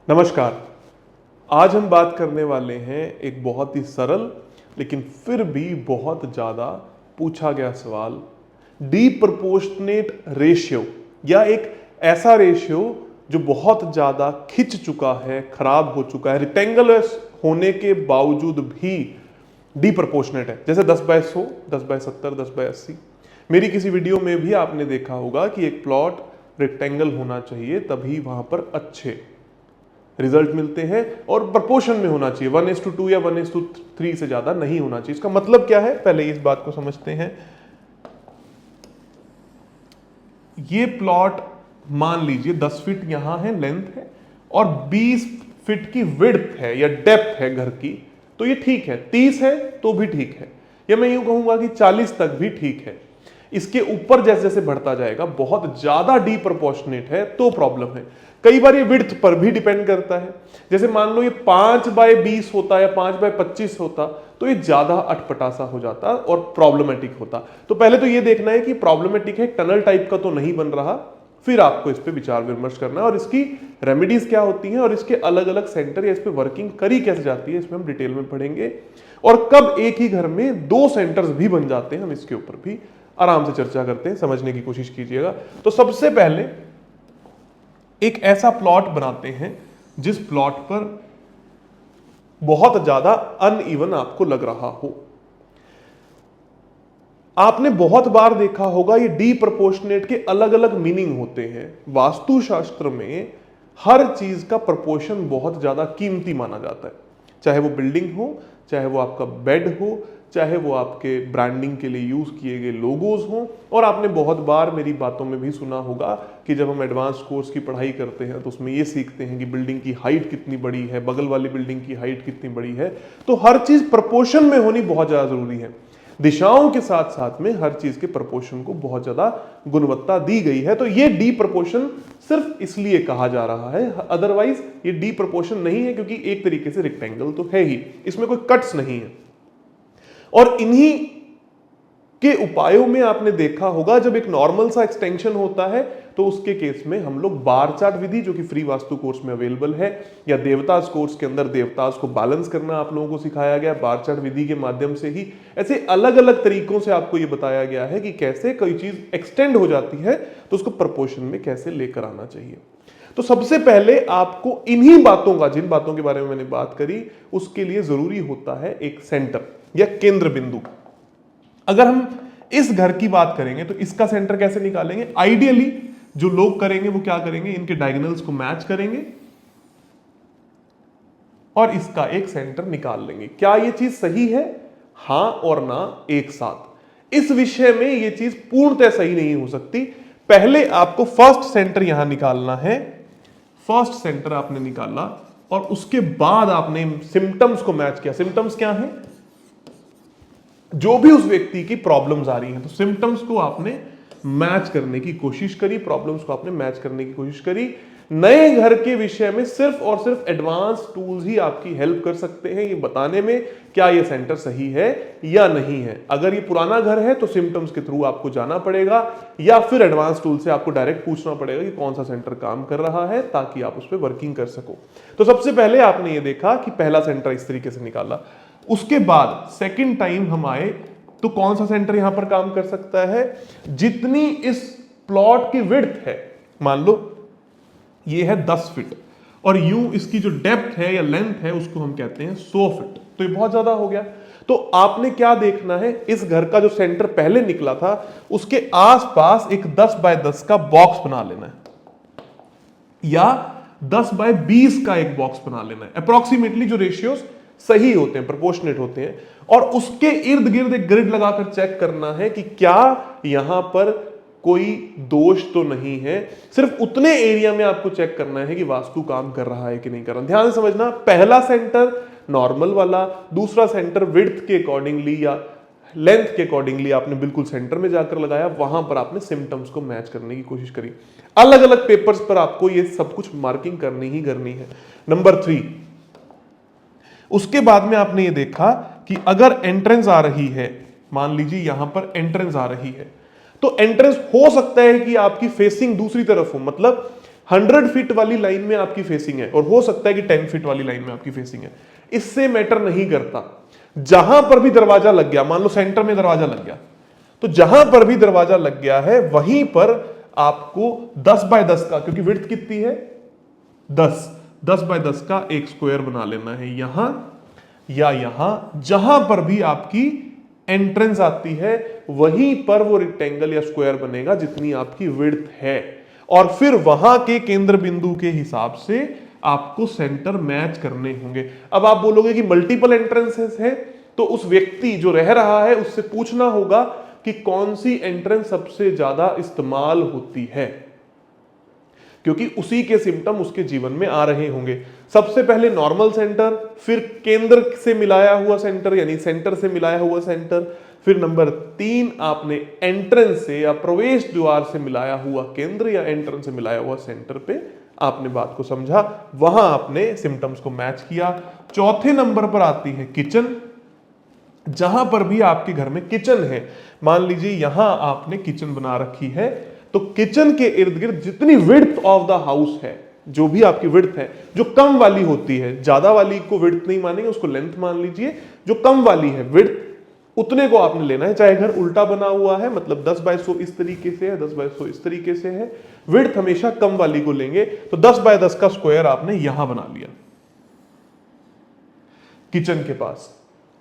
नमस्कार। आज हम बात करने वाले हैं एक बहुत ही सरल लेकिन फिर भी बहुत ज़्यादा पूछा गया सवाल, डी प्रोपोर्शनेट रेशियो या एक ऐसा रेशियो जो बहुत ज़्यादा खिंच चुका है, खराब हो चुका है, रेक्टेंगुलर होने के बावजूद भी डी प्रोपोर्शनेट है। जैसे 10/100, 10/70, 10/80। मेरी किसी वीडियो में भी आपने देखा होगा कि एक प्लॉट रेक्टेंगल होना चाहिए, तभी वहां पर अच्छे रिजल्ट मिलते हैं और प्रोपोर्शन में होना चाहिए। 1:2 या 1:3 से ज्यादा नहीं होना चाहिए। इसका मतलब क्या है, पहले इस बात को समझते हैं। ये प्लॉट मान लीजिए 10 फीट यहां है, लेंथ है, और 20 फीट की विड्थ है या डेप्थ है घर की, तो ये ठीक है। 30 है तो भी ठीक है, या मैं यूं कहूंगा कि 40 तक भी ठीक है। इसके ऊपर जैसे जैसे बढ़ता जाएगा, बहुत ज्यादा डी प्रोपोर्शनेट है तो प्रॉब्लम है। कई बार ये विड्थ पर भी डिपेंड करता है। जैसे मान लो ये 5/20 होता या 5/25 होता तो ये ज्यादा अटपटा सा हो जाता और प्रॉब्लमेटिक होता। तो पहले तो ये देखना है कि प्रॉब्लमेटिक है, टनल टाइप का तो नहीं बन रहा, फिर आपको इस पे विचार विमर्श करना है और इसकी रेमेडीज क्या होती हैं और इसके अलग अलग सेंटर या इस पे वर्किंग करी कैसे जाती है, इसमें हम डिटेल में पढ़ेंगे। और कब एक ही घर में 2 सेंटर्स भी बन जाते हैं, हम इसके ऊपर भी आराम से चर्चा करते हैं, समझने की कोशिश कीजिएगा। तो सबसे पहले एक ऐसा प्लॉट बनाते हैं जिस प्लॉट पर बहुत ज्यादा अनइवन आपको लग रहा हो। आपने बहुत बार देखा होगा ये डी प्रोपोर्शनेट के अलग अलग मीनिंग होते हैं। वास्तुशास्त्र में हर चीज का प्रोपोर्शन बहुत ज्यादा कीमती माना जाता है, चाहे वो बिल्डिंग हो, चाहे वो आपका बेड हो, चाहे वो आपके ब्रांडिंग के लिए यूज किए गए लोगोज हों। और आपने बहुत बार मेरी बातों में भी सुना होगा कि जब हम एडवांस कोर्स की पढ़ाई करते हैं तो उसमें ये सीखते हैं कि बिल्डिंग की हाइट कितनी बड़ी है, बगल वाली बिल्डिंग की हाइट कितनी बड़ी है। तो हर चीज प्रोपोर्शन में होनी बहुत ज्यादा जरूरी है। दिशाओं के साथ साथ में हर चीज के प्रोपोर्शन को बहुत ज्यादा गुणवत्ता दी गई है। तो ये डी प्रोपोर्शन सिर्फ इसलिए कहा जा रहा है, अदरवाइज ये डी प्रोपोर्शन नहीं है, क्योंकि एक तरीके से रेक्टेंगल तो है ही, इसमें कोई कट्स नहीं है। और इन्हीं के उपायों में आपने देखा होगा, जब एक नॉर्मल सा एक्सटेंशन होता है तो उसके केस में हम लोग बार चार्ट विधि, जो कि फ्री वास्तु कोर्स में अवेलेबल है, या देवताज कोर्स के अंदर देवताज को बैलेंस करना आप लोगों को सिखाया गया बार चार्ट विधि के माध्यम से ही। ऐसे अलग अलग तरीकों से आपको यह बताया गया है कि कैसे कोई चीज एक्सटेंड हो जाती है तो उसको प्रोपोर्शन में कैसे लेकर आना चाहिए। तो सबसे पहले आपको इन्हीं बातों का, जिन बातों के बारे में मैंने बात करी, उसके लिए जरूरी होता है एक सेंटर या केंद्र बिंदु। अगर हम इस घर की बात करेंगे तो इसका सेंटर कैसे निकालेंगे? आइडियली जो लोग करेंगे वो क्या करेंगे, इनके डायगोनल्स को मैच करेंगे और इसका एक सेंटर निकाल लेंगे। क्या यह चीज सही है? हां और ना एक साथ। इस विषय में यह चीज पूर्णतः सही नहीं हो सकती। पहले आपको फर्स्ट सेंटर यहां निकालना है, फर्स्ट सेंटर आपने निकाला और उसके बाद आपने सिम्टम्स को मैच किया। सिम्टम्स क्या है? जो भी उस व्यक्ति की प्रॉब्लम्स आ रही हैं, तो सिम्टम्स को आपने मैच करने की कोशिश करी, प्रॉब्लम्स को आपने मैच करने की कोशिश करी। नए घर के विषय में सिर्फ और सिर्फ एडवांस टूल्स ही आपकी हेल्प कर सकते हैं ये बताने में क्या ये सेंटर सही है या नहीं है। अगर ये पुराना घर है तो सिम्टम्स के थ्रू आपको जाना पड़ेगा, या फिर एडवांस टूल से आपको डायरेक्ट पूछना पड़ेगा कि कौन सा सेंटर काम कर रहा है, ताकि आप उस पर वर्किंग कर सको। तो सबसे पहले आपने ये देखा कि पहला सेंटर इस तरीके से निकाला। उसके बाद सेकंड टाइम हम आए तो कौन सा सेंटर यहां पर काम कर सकता है? जितनी इस प्लॉट की विड्थ है, मान लो ये है 10 फीट, और यूं इसकी जो डेप्थ है या लेंथ है उसको हम कहते हैं 100 फीट, तो ये बहुत ज्यादा हो गया। तो आपने क्या देखना है, इस घर का जो सेंटर पहले निकला था उसके आसपास एक 10/10 का बॉक्स बना लेना है, या 10/20 का एक बॉक्स बना लेना है। अप्रोक्सीमेटली जो रेशियोज सही होते हैं, प्रोपोर्शनेट होते हैं, और उसके इर्द गिर्द एक ग्रिड लगाकर चेक करना है कि क्या यहां पर कोई दोष तो नहीं है। सिर्फ उतने एरिया में आपको चेक करना है कि वास्तु काम कर रहा है कि नहीं कर रहा। ध्यान से समझना, पहला सेंटर नॉर्मल वाला, दूसरा सेंटर विड्थ के अकॉर्डिंगली या लेंथ के अकॉर्डिंगली आपने बिल्कुल सेंटर में जाकर लगाया, वहां पर आपने सिम्टम्स को मैच करने की कोशिश करी। अलग अलग पेपर्स पर आपको ये सब कुछ मार्किंग करनी ही करनी है। नंबर 3, उसके बाद में आपने ये देखा कि अगर एंट्रेंस आ रही है, मान लीजिए यहां पर एंट्रेंस आ रही है, तो एंट्रेंस हो सकता है कि आपकी फेसिंग दूसरी तरफ हो, मतलब 100 फीट वाली लाइन में आपकी फेसिंग है और हो सकता है कि 10 फीट वाली लाइन में आपकी फेसिंग है, इससे मैटर नहीं करता। जहां पर भी दरवाजा लग गया, मान लो सेंटर में दरवाजा लग गया, तो जहां पर भी दरवाजा लग गया है वहीं पर आपको 10 बाय 10 का, क्योंकि विड्थ कितनी है 10 बाय 10 का एक स्क्वायर बना लेना है यहां या यहां। जहां पर भी आपकी एंट्रेंस आती है वहीं पर वो रेक्टेंगल या स्क्वायर बनेगा जितनी आपकी विड्थ है, और फिर वहां के केंद्र बिंदु के हिसाब से आपको सेंटर मैच करने होंगे। अब आप बोलोगे कि मल्टीपल एंट्रेंसेस है, तो उस व्यक्ति जो रह रहा है उससे पूछना होगा कि कौन सी एंट्रेंस सबसे ज्यादा इस्तेमाल होती है, क्योंकि उसी के सिम्टम उसके जीवन में आ रहे होंगे। सबसे पहले नॉर्मल सेंटर, फिर केंद्र से मिलाया हुआ सेंटर यानी सेंटर से मिलाया हुआ सेंटर, फिर नंबर 3 आपने एंट्रेंस से या प्रवेश द्वार से मिलाया हुआ केंद्र या एंट्रेंस से मिलाया हुआ सेंटर पे आपने बात को समझा, वहां आपने सिम्टम्स को मैच किया। चौथे नंबर पर आती है किचन। जहां पर भी आपके घर में किचन है, मान लीजिए यहां आपने किचन बना रखी है, तो किचन के इर्द गिर्द जितनी विड्थ ऑफ द हाउस है, जो भी आपकी विड्थ है, जो कम वाली होती है, ज्यादा वाली को विड्थ नहीं मानेंगे, उसको लेंथ मान लीजिए, जो कम वाली है विड्थ उतने को आपने लेना है। चाहे घर उल्टा बना हुआ है, मतलब 10 बाय 100 इस तरीके से है, 10 बाय 100 इस तरीके से है, विड्थ हमेशा कम वाली को लेंगे। तो 10 बाय 10 का स्क्वायर आपने यहां बना लिया किचन के पास।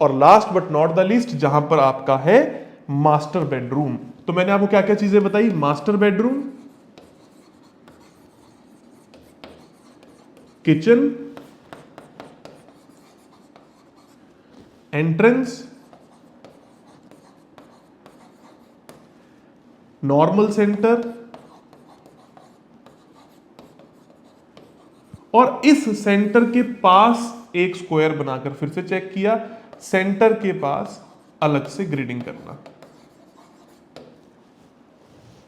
और last but not the least, जहां पर आपका है मास्टर बेडरूम। तो मैंने आपको क्या क्या चीजें बताई, master bedroom, kitchen, entrance, normal centre, और इस सेंटर के पास एक स्क्वायर बनाकर फिर से चेक किया, सेंटर के पास अलग से ग्रिडिंग करना।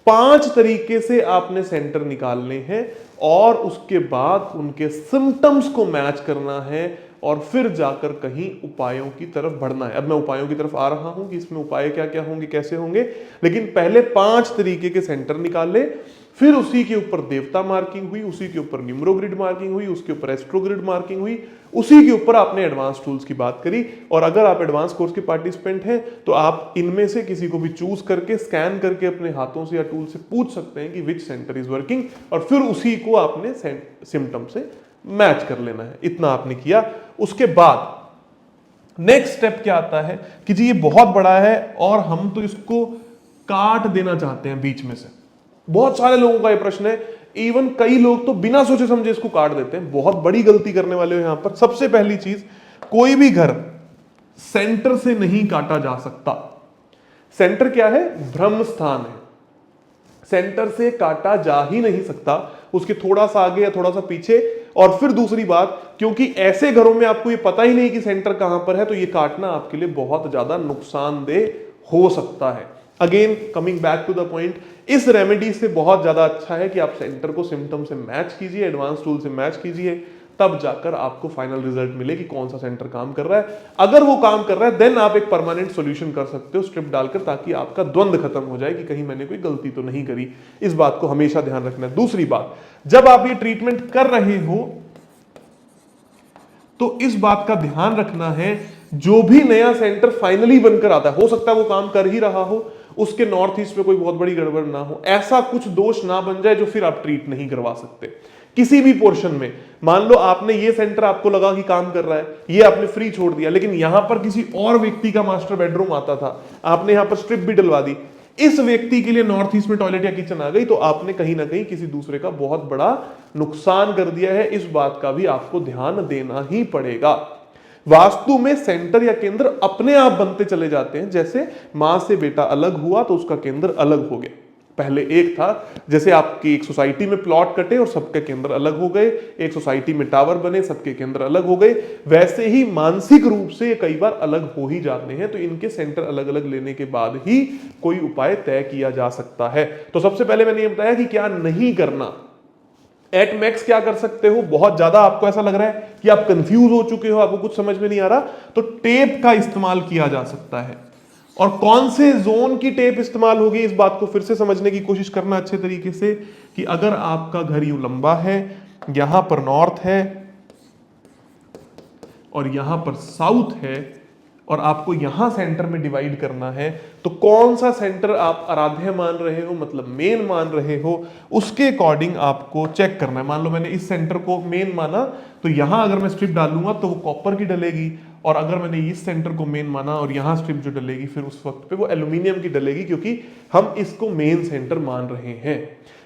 5 तरीके से आपने सेंटर निकालने हैं और उसके बाद उनके सिम्टम्स को मैच करना है और फिर जाकर कहीं उपायों की तरफ बढ़ना है। अब मैं उपायों की तरफ आ रहा हूं कि इसमें उपाय क्या क्या होंगे, कैसे होंगे, लेकिन पहले 5 तरीके के सेंटर निकाले, फिर उसी के ऊपर देवता मार्किंग हुई, उसी के ऊपर न्यूमरोग्रिड मार्किंग हुई, उसके ऊपर एस्ट्रोग्रिड मार्किंग हुई, उसी के ऊपर आपने एडवांस टूल्स की बात करी। और अगर आप एडवांस कोर्स के पार्टिसिपेंट हैं तो आप इनमें से किसी को भी चूज करके स्कैन करके अपने हाथों से या टूल से पूछ सकते हैं कि विच सेंटर इज वर्किंग, और फिर उसी को आपने सिम्टम से मैच कर लेना है। इतना आपने किया। उसके बाद नेक्स्ट स्टेप क्या आता है कि जी ये बहुत बड़ा है और हम तो इसको काट देना चाहते हैं बीच में से। बहुत सारे लोगों का ये प्रश्न है, इवन कई लोग तो बिना सोचे समझे इसको काट देते हैं। बहुत बड़ी गलती करने वाले हो यहां पर। सबसे पहली चीज, कोई भी घर सेंटर से नहीं काटा जा सकता। सेंटर क्या है, ब्रह्म स्थान है, सेंटर से काटा जा ही नहीं सकता, उसके थोड़ा सा आगे या थोड़ा सा पीछे। और फिर दूसरी बात, क्योंकि ऐसे घरों में आपको ये पता ही नहीं कि सेंटर कहां पर है, तो ये काटना आपके लिए बहुत ज्यादा नुकसानदेह हो सकता है। Again coming back to the point, इस रेमेडी से बहुत ज्यादा अच्छा है कि आप सेंटर को सिम्टम से मैच कीजिए, एडवांस टूल से मैच कीजिए, तब जाकर आपको फाइनल रिजल्ट मिले कि कौन सा सेंटर काम कर रहा है। अगर वो काम कर रहा है देन आप एक परमानेंट सॉल्यूशन कर सकते हो स्ट्रिप डालकर, ताकि आपका द्वंद खत्म हो जाए कि कहीं मैंने कोई गलती तो नहीं करी। इस बात को हमेशा ध्यान रखना है। दूसरी बात, जब आप ये ट्रीटमेंट कर रहे हो तो इस बात का ध्यान रखना है, जो भी नया सेंटर फाइनली बनकर आता है, हो सकता है वो काम कर ही रहा हो, उसके नॉर्थ ईस्ट में कोई बहुत बड़ी गड़बड़ ना हो, ऐसा कुछ दोष ना बन जाए जो फिर आप ट्रीट नहीं करवा सकते। किसी भी पोर्शन में मान लो आपने ये सेंटर आपको लगा कि काम कर रहा है, ये आपने फ्री छोड़ दिया, लेकिन यहां पर किसी और व्यक्ति का मास्टर बेडरूम आता था, आपने यहां पर स्ट्रिप भी डलवा दी, इस व्यक्ति के लिए नॉर्थ ईस्ट में टॉयलेट या किचन आ गई, तो आपने कहीं ना कहीं किसी दूसरे का बहुत बड़ा नुकसान कर दिया है। इस बात का भी आपको ध्यान देना ही पड़ेगा। वास्तु में सेंटर या केंद्र अपने आप बनते चले जाते हैं। जैसे मां से बेटा अलग हुआ तो उसका केंद्र अलग हो गया। पहले एक था, जैसे आपकी एक सोसाइटी में प्लॉट कटे और सबके केंद्र अलग हो गए, एक सोसाइटी में टावर बने, सबके केंद्र अलग हो गए, वैसे ही मानसिक रूप से ये कई बार अलग हो ही जाते हैं। तो इनके सेंटर अलग अलग लेने के बाद ही कोई उपाय तय किया जा सकता है। तो सबसे पहले मैंने ये बताया कि क्या नहीं करना। एट मैक्स क्या कर सकते हो, बहुत ज्यादा आपको ऐसा लग रहा है कि आप कंफ्यूज हो चुके हो, आपको कुछ समझ में नहीं आ रहा, तो टेप का इस्तेमाल किया जा सकता है। और कौन से जोन की टेप इस्तेमाल होगी, इस बात को फिर से समझने की कोशिश करना अच्छे तरीके से कि अगर आपका घर यूं लंबा है, यहां पर नॉर्थ है और यहां पर साउथ है और आपको यहां सेंटर में डिवाइड करना है, तो कौन सा सेंटर आप आराध्य मान रहे हो, मतलब मेन मान रहे हो, उसके अकॉर्डिंग आपको चेक करना है। मान लो मैंने इस सेंटर को मेन माना, तो यहां अगर मैं स्ट्रिप डालूंगा तो वो कॉपर की डलेगी, और अगर मैंने इस सेंटर को मेन माना और यहां स्ट्रिप जो डलेगी फिर उस वक्त पे वो एल्यूमिनियम की डलेगी, क्योंकि हम इसको मेन सेंटर मान रहे हैं।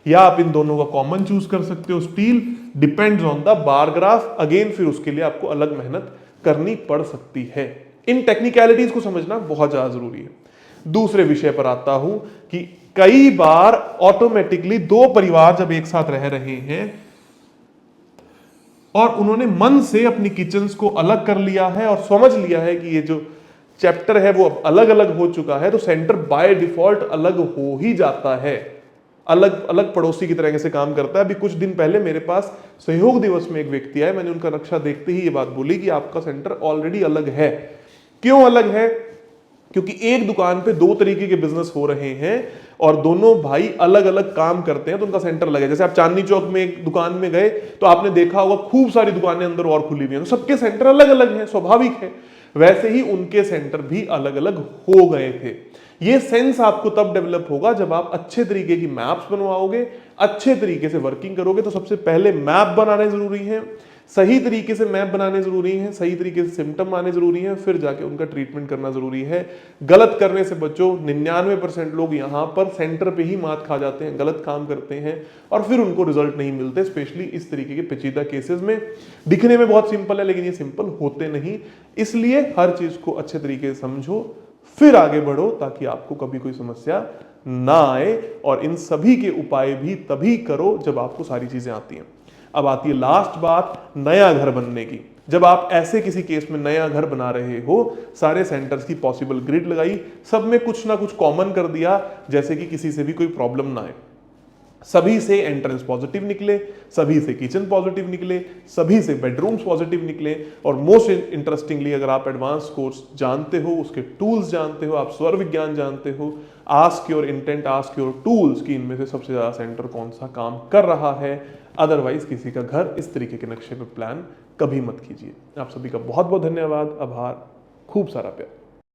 या आप इन दोनों का कॉमन चूज कर सकते हो, steel, depends on the bar graph, again फिर उसके लिए आपको अलग मेहनत करनी पड़ सकती है। इन टेक्निकलिटीज को समझना बहुत ज्यादा जरूरी है। दूसरे विषय पर आता हूं कि कई बार ऑटोमेटिकली दो परिवार जब एक साथ रह रहे हैं और उन्होंने मन से अपनी किचन्स को अलग कर लिया है और समझ लिया है कि ये जो चैप्टर है वो अब अलग अलग हो चुका है, तो सेंटर बाय डिफॉल्ट अलग हो ही जाता है, अलग अलग पड़ोसी की तरह से काम करता है। अभी कुछ दिन पहले मेरे पास सहयोग दिवस में एक व्यक्ति आए, मैंने उनका नक्शा देखते ही ये बात बोली कि आपका सेंटर ऑलरेडी अलग है। क्यों अलग है? क्योंकि एक दुकान पे दो तरीके के बिजनेस हो रहे हैं और दोनों भाई अलग अलग काम करते हैं, तो उनका सेंटर अलग है। जैसे आप चांदनी चौक में एक दुकान में गए तो आपने देखा होगा खूब सारी दुकानें अंदर और खुली हुई हैं, तो सबके सेंटर अलग अलग हैं, स्वाभाविक है। वैसे ही उनके सेंटर भी अलग अलग हो गए थे। ये सेंस आपको तब डेवलप होगा जब आप अच्छे तरीके की मैप्स बनवाओगे, अच्छे तरीके से वर्किंग करोगे। तो सबसे पहले मैप बनाने जरूरी है, सही तरीके से मैप बनाने जरूरी है, सही तरीके से सिम्टम आने जरूरी है, फिर जाके उनका ट्रीटमेंट करना जरूरी है। गलत करने से बचो। 99% लोग यहाँ पर सेंटर पे ही मात खा जाते हैं, गलत काम करते हैं और फिर उनको रिजल्ट नहीं मिलते, स्पेशली इस तरीके के पेचीदा केसेस में। दिखने में बहुत सिंपल है लेकिन ये सिंपल होते नहीं, इसलिए हर चीज को अच्छे तरीके से समझो फिर आगे बढ़ो, ताकि आपको कभी कोई समस्या ना आए। और इन सभी के उपाय भी तभी करो जब आपको सारी चीजें आती हैं। अब आती है लास्ट बात, नया घर बनने की। जब आप ऐसे किसी केस में नया घर बना रहे हो, सारे सेंटर्स की पॉसिबल ग्रिड लगाई, सब में कुछ ना कुछ कॉमन कर दिया, जैसे कि किसी से भी कोई प्रॉब्लम ना आए। सभी से एंट्रेंस पॉजिटिव निकले, सभी से किचन पॉजिटिव निकले, सभी से बेडरूम्स पॉजिटिव निकले। और मोस्ट इंटरेस्टिंगली, अगर आप एडवांस कोर्स जानते हो, उसके टूल्स जानते हो, आप स्वर विज्ञान जानते हो, ask your intent, ask your tools कि इनमें से सबसे ज्यादा सेंटर कौन सा काम कर रहा है। अदरवाइज किसी का घर इस तरीके के नक्शे पे प्लान कभी मत कीजिए। आप सभी का बहुत बहुत धन्यवाद, आभार, खूब सारा प्यार।